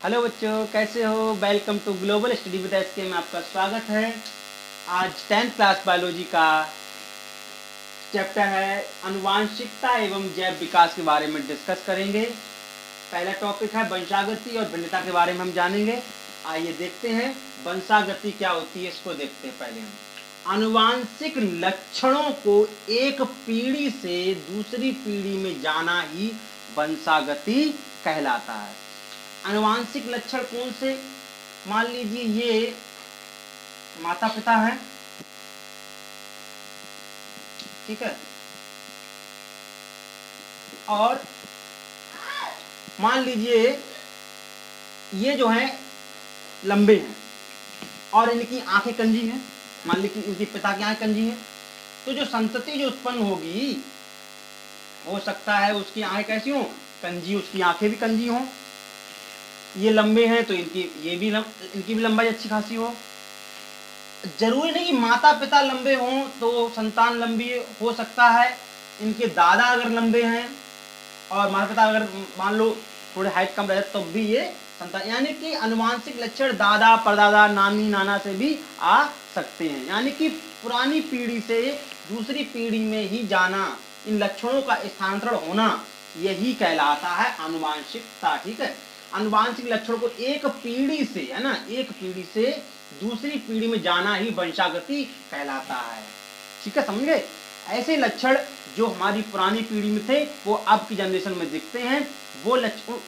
Hello बच्चों, कैसे हो। Welcome to global study with SK में आपका स्वागत है। आज 10th क्लास बायोलॉजी का चैप्टर है आनुवांशिकता एवं जैव विकास के बारे में डिस्कस करेंगे। पहला टॉपिक है वंशागति और भिन्नता के बारे में हम जानेंगे। आइए देखते हैं वंशागति क्या होती है, इसको देखते हैं। पहले हम आनुवांशिक लक्षणों को एक पीढ़ी से दूसरी पीढ़ी में जाना ही वंशागति कहलाता है। आनुवांशिक लक्षण कौन से? मान लीजिए ये माता पिता है, ठीक है, और मान लीजिए ये जो है लंबे हैं और इनकी आंखें कंजी हैं। मान लीजिए इनके पिता की आंखें कंजी हैं, तो जो संतति जो उत्पन्न होगी हो सकता है उसकी आंखें कैसी हो, कंजी, उसकी आंखें भी कंजी हों। ये लंबे हैं तो इनकी भी लंबाई अच्छी खासी हो। जरूरी नहीं कि माता पिता लंबे हों तो संतान लंबी हो सकता है। इनके दादा अगर लंबे हैं और माता पिता अगर मान लो थोड़े हाइट कम रहे तो भी ये संतान, यानी कि आनुवांशिक लक्षण दादा परदादा नानी नाना से भी आ सकते हैं। यानी कि पुरानी पीढ़ी से दूसरी पीढ़ी में ही जाना, इन लक्षणों का स्थानांतरण होना, यही कहलाता है आनुवांशिकता। ठीक है, आनुवांशिक लक्षणों को एक पीढ़ी से, है ना, एक पीढ़ी से दूसरी पीढ़ी में जाना ही वंशागति कहलाता है। ठीक है, समझ गए। ऐसे लक्षण जो हमारी पुरानी पीढ़ी में थे वो अब की जनरेशन में दिखते हैं। वो लक्षण,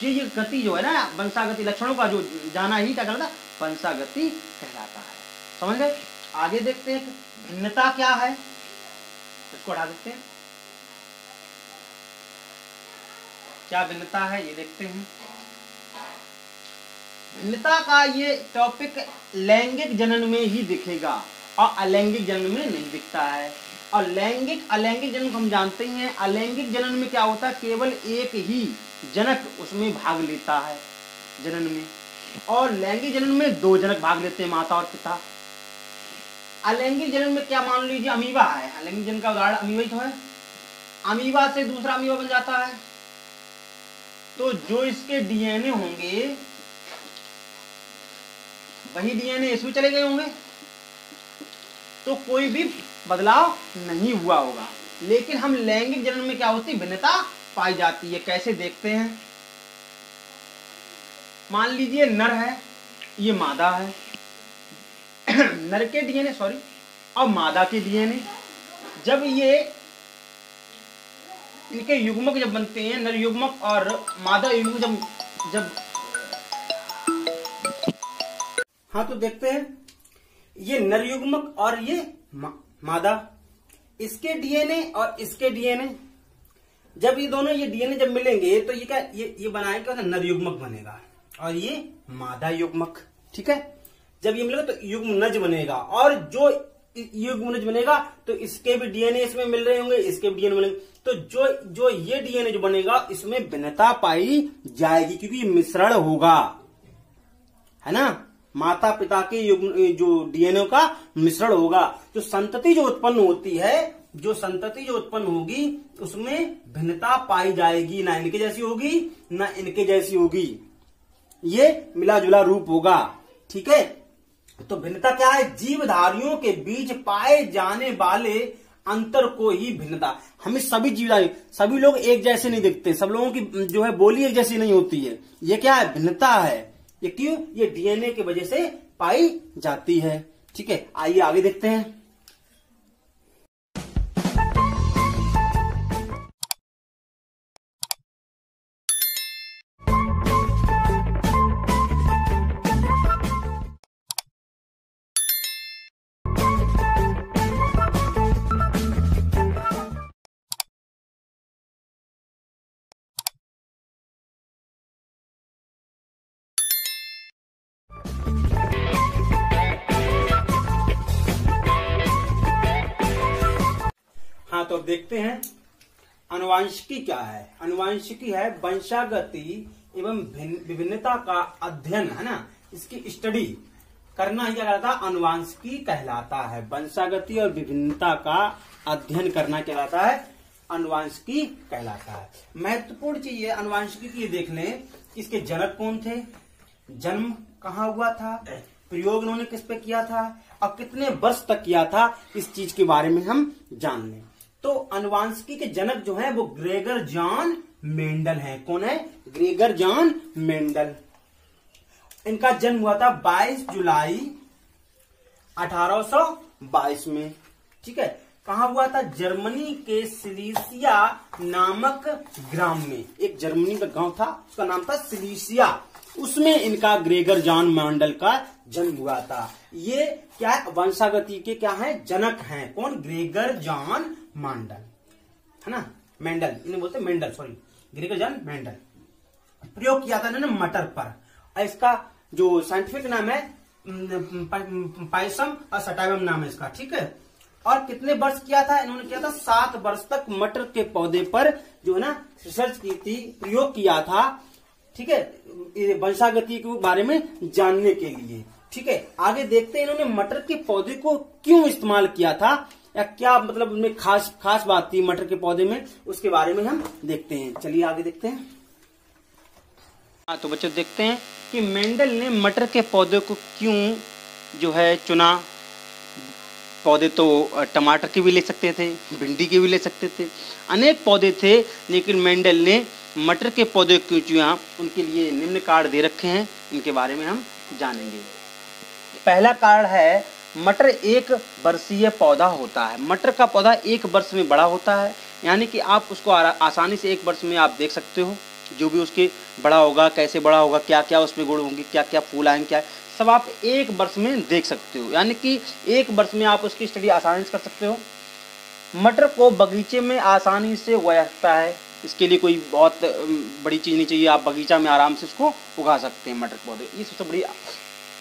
ये गति जो है ना, वंशागति लक्षणों का जो जाना ही क्या कहलाता है, वंशागति कहलाता है। समझ गए। आगे देखते हैं भिन्नता क्या है, इसको हटा देते हैं। क्या भिन्नता है ये देखते हैं। भिन्नता का ये टॉपिक लैंगिक जनन में ही दिखेगा और अलैंगिक जनन में नहीं दिखता है। और लैंगिक अलैंगिक जनन हम जानते ही हैं। अलैंगिक जनन में क्या होता है, केवल एक ही जनक उसमें भाग लेता है जनन में, और लैंगिक जनन में दो जनक भाग लेते हैं, माता और पिता। अलैंगिक जनन में क्या, मान लीजिए अमीबा है, अलैंगिक जनन का उदाहरण अमीबा ही तो है। अमीबा से दूसरा अमीबा बन जाता है, तो जो इसके डीएनए होंगे वही डीएनए इसमें चले गए होंगे, तो कोई भी बदलाव नहीं हुआ होगा। लेकिन हम लैंगिक जनन में क्या होती है, भिन्नता पाई जाती है। कैसे देखते हैं। मान लीजिए नर है, ये मादा है। नर के डीएनए और मादा के डीएनए, जब ये इनके युग्मक जब बनते हैं, नर युग्मक और मादा युग्मक जब हाँ, तो देखते हैं ये नर युग्मक और ये मादा, इसके डीएनए और इसके डीएनए, जब ये दोनों ये डीएनए जब मिलेंगे तो ये क्या, ये बनाएगा नर युग्मक बनेगा और ये मादा युग्मक। ठीक है, जब ये मिलेगा तो युग्मनज बनेगा, और जो युग्मनज बनेगा तो इसके भी डीएनए इसमें मिल रहे होंगे, इसके भी डीएनए मिलेंगे, तो जो ये डीएनए जो बनेगा इसमें भिन्नता पाई जाएगी, क्योंकि ये मिश्रण होगा, है ना। माता पिता के युग्म जो डीएनए का मिश्रण होगा। जो संतति जो उत्पन्न होती है, जो संतति जो उत्पन्न होगी उसमें भिन्नता पाई जाएगी, ना इनके जैसी होगी ना इनके जैसी होगी, ये मिला जुला रूप होगा। ठीक है, तो भिन्नता क्या है, जीवधारियों के बीच पाए जाने वाले अंतर को ही भिन्नता। हमें सभी जीवधारी, सभी लोग एक जैसे नहीं दिखते, सब लोगों की जो है बोली एक जैसी नहीं होती है। ये क्या है, भिन्नता है। ये क्यों, ये डीएनए की वजह से पाई जाती है। ठीक है, आइए आगे देखते हैं। हाँ, तो अब देखते हैं आनुवांशिकी क्या है। आनुवांशिकी है वंशागति एवं विभिन्नता का अध्ययन, है ना, इसकी स्टडी करना ही क्या कहलाता है, आनुवांशिकी कहलाता है। वंशागति और विभिन्नता का अध्ययन करना कहलाता है अनुवांशिकी कहलाता है। महत्वपूर्ण चीज है अनुवांशिकी की, देख लें इसके जनक कौन थे, जन्म कहाँ हुआ था, प्रयोग इन्होंने किस पे किया था और कितने वर्ष तक किया था, इस चीज के बारे में हम जान लें। तो अनुवांशिकी के जनक जो है वो ग्रेगर जॉन मेंडल है। कौन है? Gregor John Mendel. इनका जन्म हुआ था 22 जुलाई 1822 में। ठीक है, कहा हुआ था? जर्मनी के सिलीसिया नामक ग्राम में। एक जर्मनी का गांव था, उसका नाम था सिलीसिया, उसमें इनका ग्रेगर जॉन मेंडल का जन्म हुआ था। ये क्या है? वंशागति के क्या है? जनक हैं। कौन? ग्रेगर जॉन मेंडल, है ना? मेंडल इन्हें बोलते Mendel, sorry, Gregor John Mendel. प्रयोग किया था इन्होंने मटर पर, और इसका जो साइंटिफिक नाम है पाइसम और सटाइवम नाम है इसका। ठीक है, और कितने वर्ष किया था इन्होंने? किया था 7 वर्ष तक मटर के पौधे पर जो है ना रिसर्च की थी, प्रयोग किया था। ठीक है, वंशागति के बारे में जानने के लिए। ठीक है, आगे देखते हैं इन्होंने मटर के पौधे को क्यों इस्तेमाल किया था, या क्या मतलब उनमें खास बात थी मटर के पौधे में, उसके बारे में हम देखते हैं। चलिए आगे देखते हैं। तो बच्चों देखते हैं कि मेंडल ने मटर के पौधे को क्यों जो है चुना। पौधे तो टमाटर के भी ले सकते थे, भिंडी के भी ले सकते थे, अनेक पौधे थे, लेकिन मेंडल ने मटर के पौधे क्यों चुना, उनके लिए निम्न कारण दे रखे हैं, इनके बारे में हम जानेंगे। पहला कारण है, मटर एक वर्षीय पौधा होता है। मटर का पौधा 1 वर्ष में बड़ा होता है, यानी कि आप उसको आसानी से 1 वर्ष में आप देख सकते हो, जो भी उसके बड़ा होगा, कैसे बड़ा होगा, क्या क्या उसमें गुण होंगे, क्या क्या फूल आएंगे, क्या सब आप 1 वर्ष में देख सकते हो, यानी कि 1 वर्ष में आप उसकी स्टडी आसानी से कर सकते हो। मटर को बगीचे में आसानी से उगाया जाता है, इसके लिए कोई बहुत बड़ी चीज़ नहीं चाहिए, आप बगीचा में आराम से इसको उगा सकते हैं मटर पौधे। ये सबसे बड़ी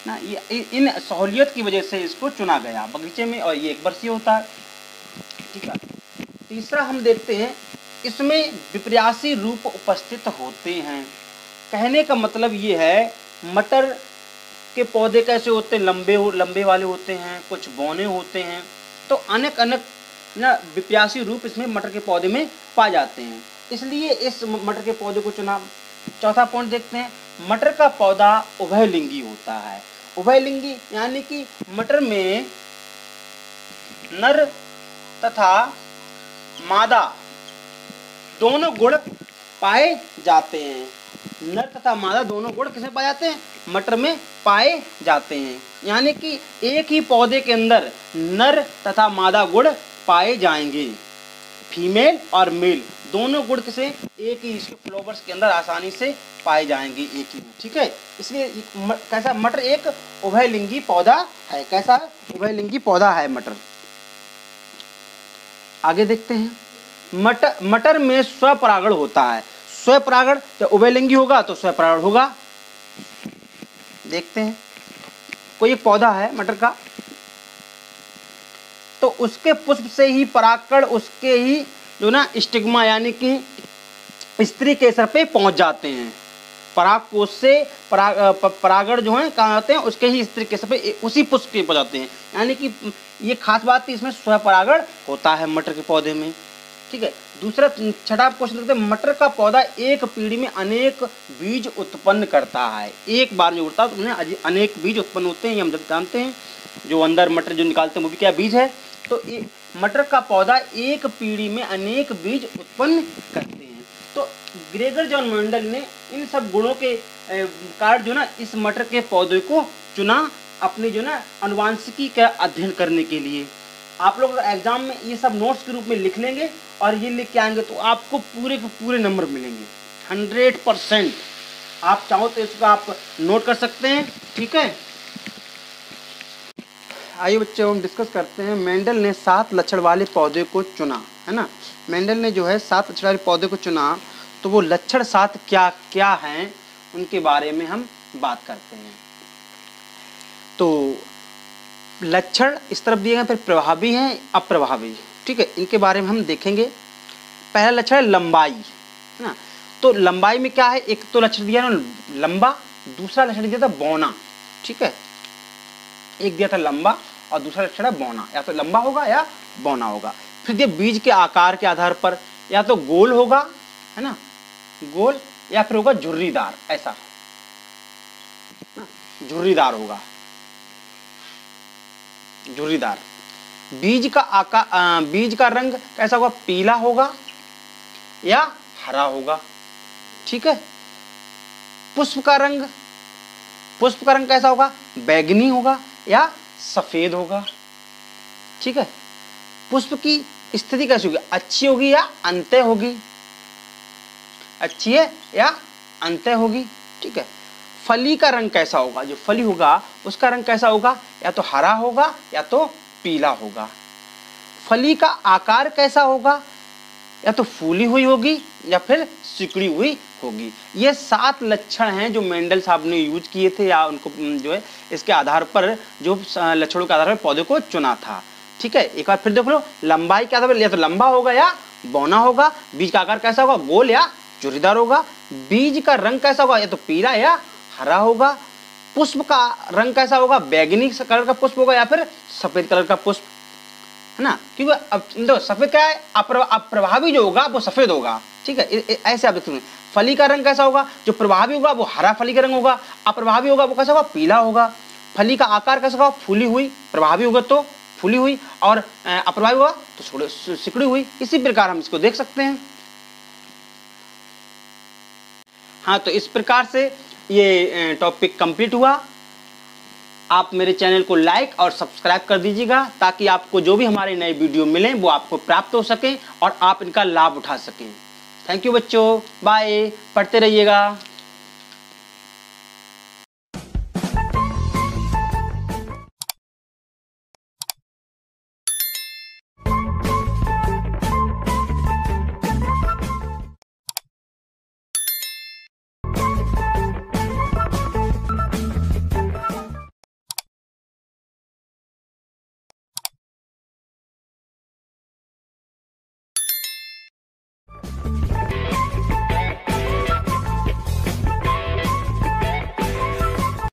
ना, ये इन सहूलियत की वजह से इसको चुना गया बगीचे में, और ये 1 वर्षीय होता है। ठीक है, तीसरा हम देखते हैं, इसमें विपर्यासी रूप उपस्थित होते हैं। कहने का मतलब ये है, मटर के पौधे कैसे होते हैं? लंबे वाले होते हैं, कुछ बौने होते हैं, तो अनेक ना विपर्यासी रूप इसमें मटर के पौधे में पाए जाते हैं, इसलिए इस मटर के पौधे को चुना। चौथा पॉइंट देखते हैं, मटर का पौधा उभयलिंगी होता है। उभयलिंगी यानी कि मटर में नर तथा मादा दोनों गुण पाए जाते हैं। नर तथा मादा दोनों गुण किसमें पाए जाते हैं? मटर में पाए जाते हैं, यानी कि एक ही पौधे के अंदर नर तथा मादा गुण पाए जाएंगे। फीमेल और मेल दोनों गुण किसे एक ही इसके फ्लावर्स के अंदर आसानी से पाए जाएंगे, एक ही। ठीक है, इसलिए कैसा मटर एक उभयलिंगी पौधा है। कैसा? उभयलिंगी पौधा है मटर। आगे देखते हैं, मटर में स्वपरागण होता है। स्वपरागण जब उभयलिंगी होगा तो स्वपरागण होगा। देखते हैं, कोई एक पौधा है मटर का, तो उसके पुष्प से ही परागकण उसके ही जो ना स्टिग्मा यानी कि स्त्री केसर पे पहुंच जाते हैं। परागकोश से परागण जो है कहाँ आते हैं? उसके ही स्त्री केसर पे, उसी पुष्प पे पहुंच जाते हैं, यानी कि ये खास बात थी, इसमें स्वपरागण होता है मटर के पौधे में। ठीक है, दूसरा छठा क्वेश्चन देखते हैं, मटर का पौधा एक पीढ़ी में अनेक बीज उत्पन्न करता है। एक बार जो उड़ता है तो उन्हें अनेक बीज उत्पन्न होते हैं, ये हम जानते हैं। जो अंदर मटर जो निकालते हैं वो भी क्या बीज है। तो मटर का पौधा एक पीढ़ी में अनेक बीज उत्पन्न करते हैं। तो ग्रेगर जॉन मेंडल ने इन सब गुणों के कारण जो ना इस मटर के पौधे को चुना अपने जो ना अनुवांशिकी का अध्ययन करने के लिए। आप लोग एग्जाम में ये सब नोट्स के रूप में लिख लेंगे और ये लिख के आएंगे तो आपको पूरे के पूरे नंबर मिलेंगे 100%। आप चाहो तो इसका आप नोट कर सकते हैं। ठीक है, आइए बच्चों हम डिस्कस करते हैं। मेंडल ने 7 लक्षण वाले पौधे को चुना, है ना। मेंडल ने जो है 7 लक्षण वाले पौधे को चुना, तो वो लक्षण 7 क्या क्या हैं उनके बारे में हम बात करते हैं। तो लक्षण इस तरफ दिए गए, फिर प्रभावी हैं, अप्रभावी। ठीक है, इनके बारे में हम देखेंगे। पहला लक्षण है लंबाई, है ना। तो लंबाई में क्या है? एक तो लक्षण दिया ना लंबा, दूसरा लक्षण दिया था बौना। ठीक है, एक दिया था लंबा और दूसरा लक्षण है बौना, या तो लंबा होगा या बौना होगा। फिर दिया बीज के आकार के आधार पर, या तो गोल होगा, है ना, गोल, या फिर होगा झुर्रीदार ऐसा। झुर्रीदार होगा, झुर्रीदार। बीज का आकार, बीज का रंग कैसा होगा, पीला होगा या हरा होगा, ठीक है। पुष्प का रंग, पुष्प का रंग कैसा होगा, बैंगनी होगा या सफेद होगा, ठीक है। पुष्प की स्थिति कैसी होगी, अच्छी होगी या अंत्य होगी, अच्छी है या अंत्य होगी, ठीक है। फली का रंग कैसा होगा, जो फली होगा उसका रंग कैसा होगा, या तो हरा होगा या तो पीला होगा। फली का आकार कैसा होगा, या तो फूली हुई होगी या फिर सिकुड़ी हुई होगी। ये 7 लक्षण हैं जो मेंडल साहब ने यूज किए थे, या उनको जो है इसके आधार पर, जो लक्षणों के आधार पर पौधे को चुना था, ठीक है। एक बार फिर देख लो, लंबाई के आधार पर या तो लंबा होगा या बौना होगा। बीज का आकार कैसा होगा, गोल या झुर्रीदार होगा। बीज का रंग कैसा होगा, या तो पीला या हरा होगा। पुष्प का रंग कैसा होगा, बैंगनी कलर का पुष्प होगा या फिर सफेद कलर का पुष्प, है ना। क्योंकि अब देखो सफेद क्या है, अप्रभावी जो होगा वो सफेद होगा, ठीक है। ऐसे आप देखते हैं। फली का रंग कैसा होगा, जो प्रभावी होगा वो हरा फली का रंग होगा, अप्रभावी होगा वो कैसा होगा, पीला होगा। फली का आकार कैसा होगा, फूली हुई, प्रभावी होगा तो फूली हुई, और अप्रभावी होगा तो सिकुड़ी हुई। इसी प्रकार हम इसको देख सकते हैं। हाँ, तो इस प्रकार से ये टॉपिक कंप्लीट हुआ। आप मेरे चैनल को लाइक और सब्सक्राइब कर दीजिएगा, ताकि आपको जो भी हमारे नए वीडियो मिलें वो आपको प्राप्त हो सकें और आप इनका लाभ उठा सकें। थैंक यू बच्चों, बाय, पढ़ते रहिएगा।